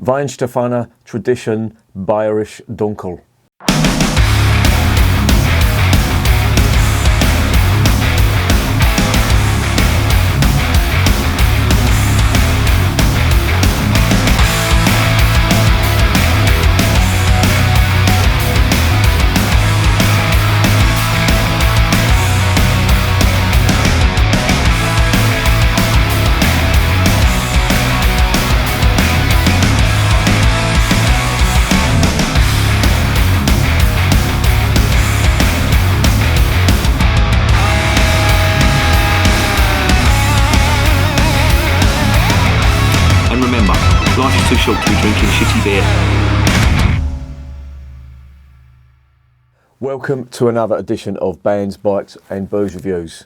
Weihenstephaner Tradition Bayrisch Dunkel. Life is too short to be drinking shitty beer. Welcome to another edition of Bands, Bikes and Booze Reviews.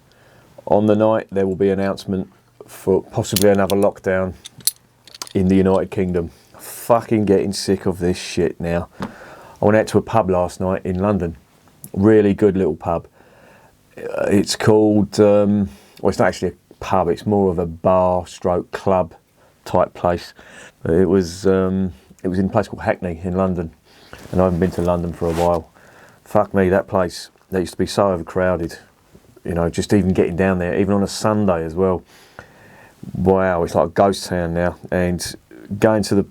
On the night there will be an announcement for possibly another lockdown in the United Kingdom. Fucking getting sick of this shit now. I went out to a pub last night in London. Really good little pub. It's called, well, it's not actually a pub, it's more of a bar stroke club type place. It was in a place called Hackney in London, and I haven't been to London for a while. Fuck me, that place, that used to be so overcrowded, you know, just even getting down there, even on a Sunday as well. Wow, it's like a ghost town now, and going to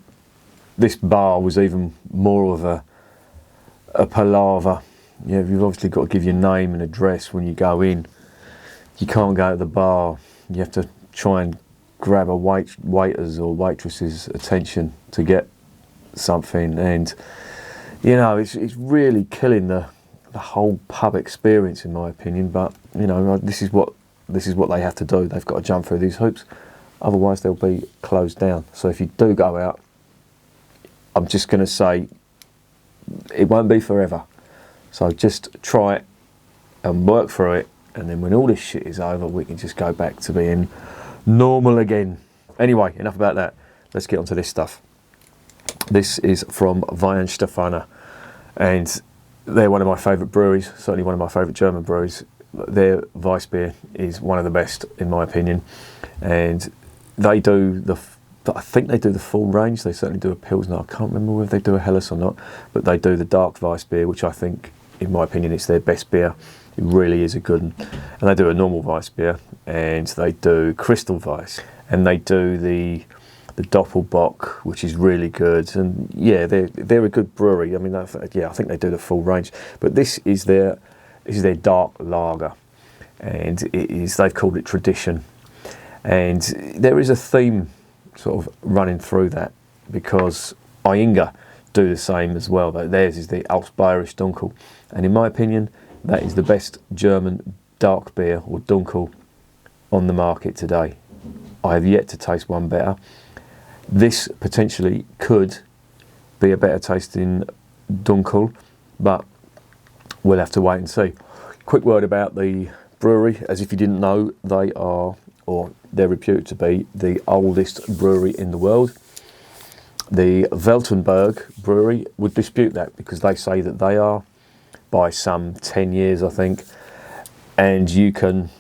this bar was even more of a palaver. You know, you've obviously got to give your name and address when you go in. You can't go to the bar, you have to try and grab a waiter's or waitress's attention to get something, and you know, it's really killing the whole pub experience in my opinion. But you know, this is what they have to do. They've got to jump through these hoops, otherwise they'll be closed down. So if you do go out, I'm just going to say it won't be forever, so just try it and work through it, and then when all this shit is over, we can just go back to being normal again. Anyway, enough about that. Let's get onto this stuff. This is from Weihenstephaner, and they're one of my favourite breweries, certainly one of my favourite German breweries. Their Weiss beer is one of the best in my opinion, and they do I think they do the full range. They certainly do a Pilsner. I can't remember whether they do a Helles or not, but they do the dark Weiss beer, which I think, in my opinion, it's their best beer. It really is a good one. And they do a normal Weiss beer, and they do Crystal Weiss, and they do the Doppelbock, which is really good. And yeah, they're a good brewery. I mean, I think they do the full range. But this is their dark lager, and they've called it Tradition. And there is a theme sort of running through that, because Inga do the same as well. Theirs is the Bayrisch Dunkel, and in my opinion, that is the best German dark beer, or Dunkel, on the market today. I have yet to taste one better. This potentially could be a better tasting Dunkel, but we'll have to wait and see. Quick word about the brewery. As if you didn't know, they're reputed to be the oldest brewery in the world. The Weltenberg Brewery would dispute that, because they say that they are by some 10 years, I think, and you can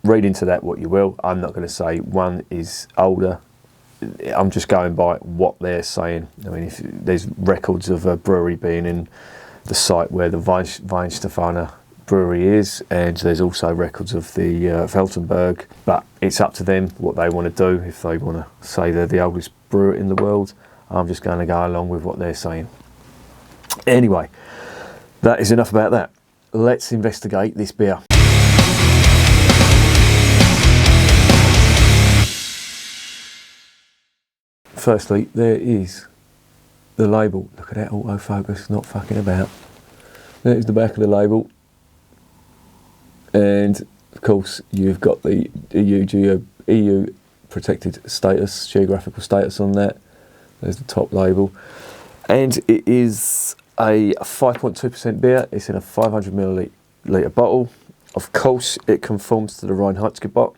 read into that what you will. I'm not going to say one is older. I'm just going by what they're saying. I mean, if there's records of a brewery being in the site where the Weihenstephaner brewery is, and there's also records of the Weltenberg, but it's up to them what they want to do. If they want to say they're the oldest brewery in the world, I'm just going to go along with what they're saying. Anyway, that is enough about that. Let's investigate this beer. Firstly, there is the label. Look at that autofocus, not fucking about. There's the back of the label. And of course, you've got the EU protected status, geographical status on that. There's the top label. And it is a 5.2% beer. It's in a 500 milliliter bottle. Of course, it conforms to the Reinheitsgebot,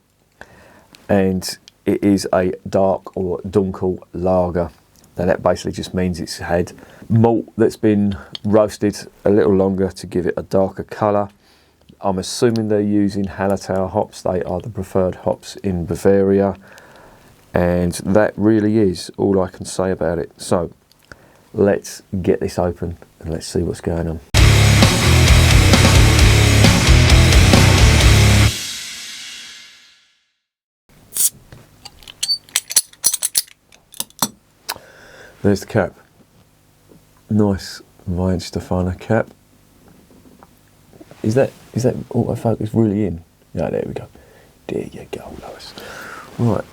and it is a dark or dunkel lager. Now that basically just means it's had malt that's been roasted a little longer to give it a darker colour. I'm assuming they're using Hallertau hops. They are the preferred hops in Bavaria, And that really is all I can say about it. So let's get this open and let's see what's going on. There's the cap. Nice Weihenstephaner cap. Is that autofocus really in? Yeah, there we go. There you go, Lois. Right.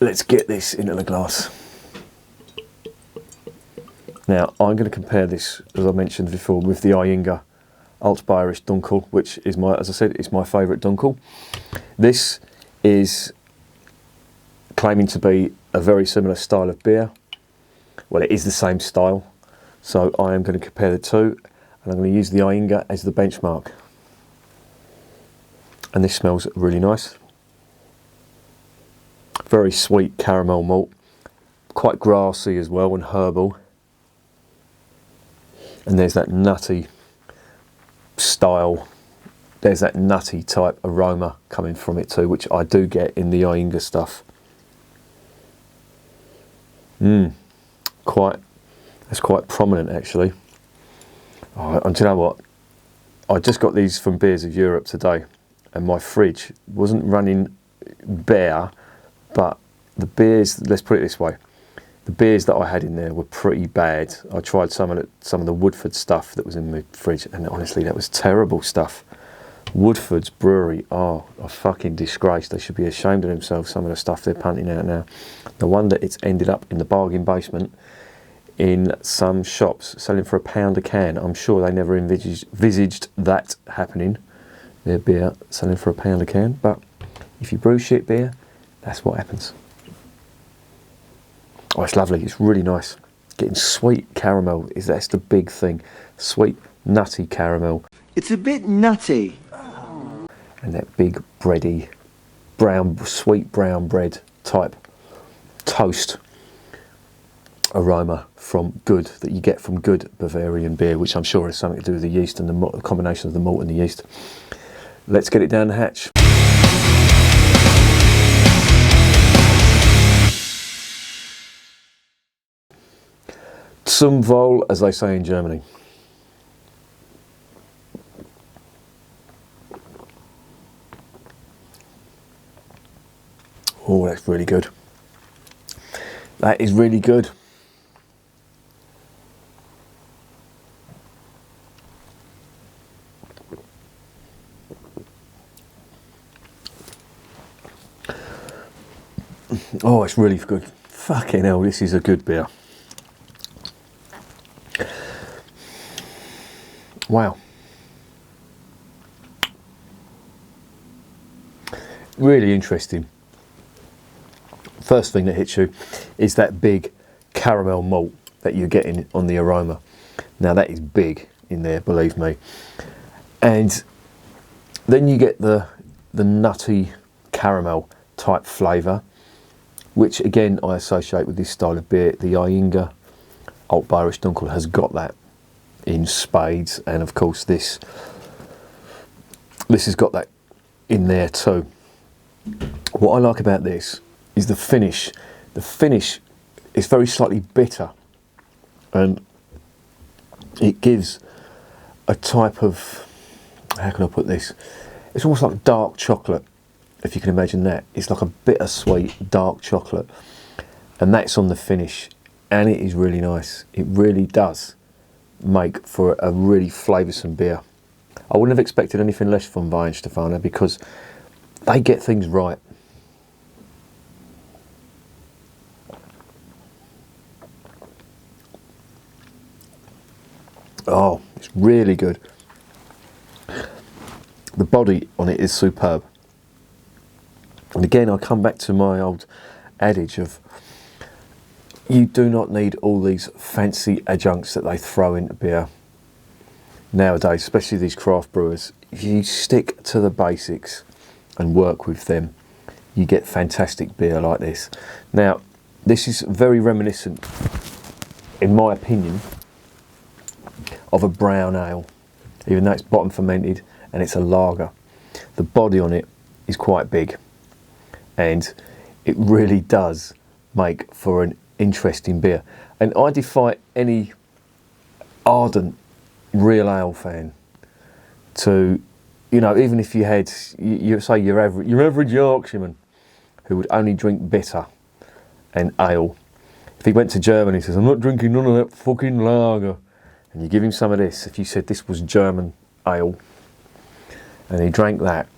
Let's get this into the glass. Now, I'm going to compare this, as I mentioned before, with the Bayrisch Dunkel, which is as I said, it's my favourite Dunkel. This is claiming to be a very similar style of beer. Well, it is the same style. So I am going to compare the two, and I'm going to use the Bayrisch as the benchmark. And this smells really nice. Very sweet caramel malt, quite grassy as well and herbal. And there's that nutty style, there's that nutty type aroma coming from it too, which I do get in the Bayrisch stuff. That's quite prominent actually. Oh, and do you know what? I just got these from Beers of Europe today, and my fridge wasn't running bare, but the beers, let's put it this way, the beers that I had in there were pretty bad. I tried some of the Woodford stuff that was in my fridge, and honestly, that was terrible stuff. Woodford's Brewery are a fucking disgrace. They should be ashamed of themselves, some of the stuff they're punting out now. No wonder it's ended up in the bargain basement in some shops, selling for £1 a can. I'm sure they never envisaged that happening. Their beer selling for £1 a can, but if you brew shit beer, that's what happens. Oh, it's lovely. It's really nice. Getting sweet caramel, that's the big thing. Sweet, nutty caramel. It's a bit nutty. And that big bready, sweet brown bread type toast aroma from good, that you get from good Bavarian beer, which I'm sure has something to do with the yeast and the combination of the malt and the yeast. Let's get it down the hatch. Zum Wohl, as they say in Germany. Oh, that's really good. That is really good. Oh, it's really good. Fucking hell, this is a good beer. Wow. Really interesting. First thing that hits you is that big caramel malt that you're getting on the aroma. Now that is big in there, believe me. And then you get the nutty caramel type flavour, which again I associate with this style of beer. The Bayrisch Bayrisch Dunkel has got that in spades, and of course this has got that in there too. What I like about this is the finish. The finish is very slightly bitter, and it gives a type of, how can I put this? It's almost like dark chocolate, if you can imagine that. It's like a bittersweet dark chocolate, and that's on the finish, and it is really nice. It really does make for a really flavoursome beer. I wouldn't have expected anything less from Weihenstephaner, because they get things right. Oh, it's really good. The body on it is superb. And again, I come back to my old adage of, you do not need all these fancy adjuncts that they throw into beer nowadays, especially these craft brewers. If you stick to the basics and work with them, you get fantastic beer like this. Now, this is very reminiscent, in my opinion, of a brown ale, even though it's bottom fermented and it's a lager. The body on it is quite big, and it really does make for an interesting beer. And I defy any ardent real ale fan to, you know, even if you had, you say your average Yorkshireman who would only drink bitter and ale, if he went to Germany and says, I'm not drinking none of that fucking lager, and you give him some of this, if you said this was German ale and he drank that,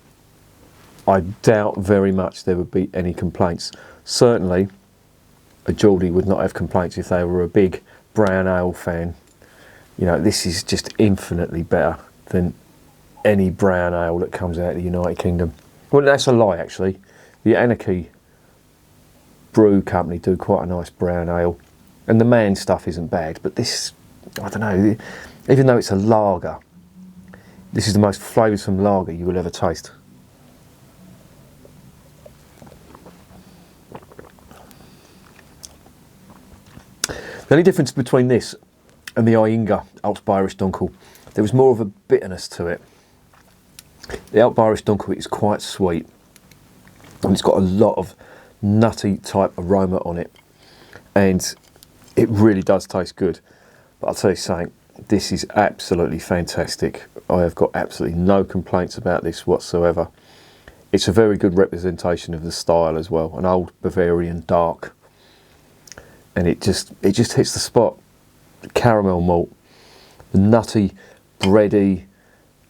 I doubt very much there would be any complaints. Certainly a Geordie would not have complaints if they were a big brown ale fan. You know, this is just infinitely better than any brown ale that comes out of the United Kingdom. Well, that's a lie, actually. The Anarchy Brew Company do quite a nice brown ale, and the Man stuff isn't bad, but this, I don't know, even though it's a lager, this is the most flavoursome lager you will ever taste. The only difference between this and the Iinga Alt Bayrisch Dunkel, there was more of a bitterness to it. The Alt Bayrisch Dunkel is quite sweet, and it's got a lot of nutty type aroma on it, and it really does taste good. But I'll tell you something, this is absolutely fantastic. I have got absolutely no complaints about this whatsoever. It's a very good representation of the style as well, an old Bavarian dark, and it just hits the spot. The caramel malt, the nutty, bready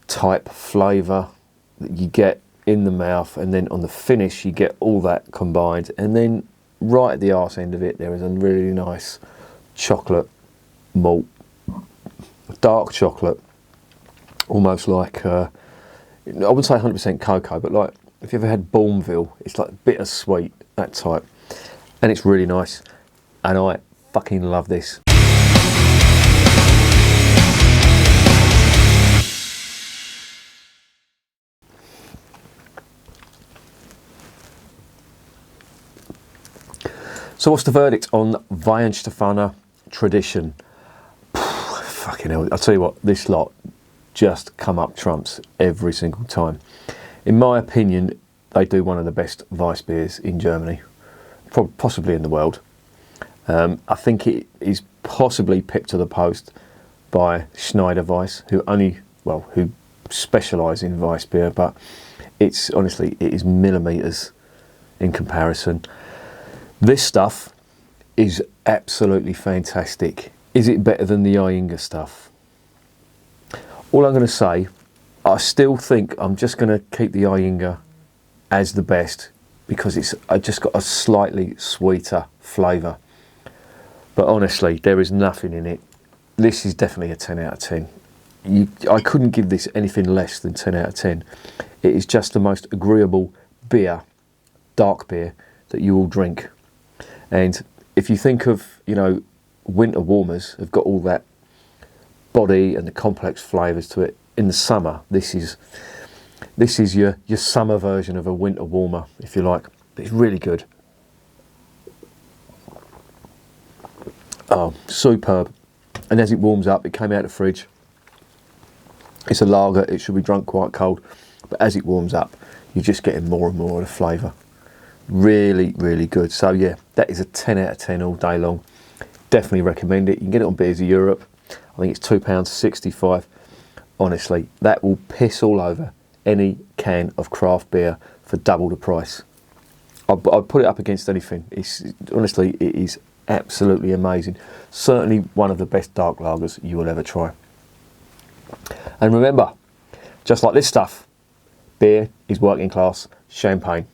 type flavour that you get in the mouth, and then on the finish you get all that combined, and then right at the arse end of it there is a really nice chocolate malt, dark chocolate, almost like I wouldn't say 100% cocoa, but like if you ever had Bourneville, it's like bittersweet, that type, and it's really nice, and I fucking love this. So what's the verdict on Weihenstephaner Tradition? Fucking hell, I'll tell you what, this lot just come up trumps every single time. In my opinion, they do one of the best Weiss beers in Germany, possibly in the world. I think it is possibly pipped to the post by Schneider Weiss, who specialise in Weiss beer, but it's honestly, it is millimetres in comparison. This stuff is absolutely fantastic. Is it better than the Iinga stuff? All I'm going to say, I still think I'm just going to keep the Iinga as the best because it's just got a slightly sweeter flavour. But honestly, there is nothing in it. This is definitely a 10 out of 10. I couldn't give this anything less than 10 out of 10. It is just the most agreeable beer, dark beer, that you will drink. And if you think of, you know, winter warmers have got all that body and the complex flavours to it. In the summer, this is your summer version of a winter warmer, if you like. But it's really good. Oh, superb. And as it warms up, it came out of the fridge. It's a lager, it should be drunk quite cold. But as it warms up, you're just getting more and more of the flavour. Really, really good. So yeah, that is a 10 out of 10 all day long. Definitely recommend it. You can get it on Beers of Europe. I think it's £2.65. Honestly, that will piss all over any can of craft beer for double the price. I'd put it up against anything. Honestly, it is absolutely amazing. Certainly one of the best dark lagers you will ever try. And remember, just like this stuff, beer is working class champagne.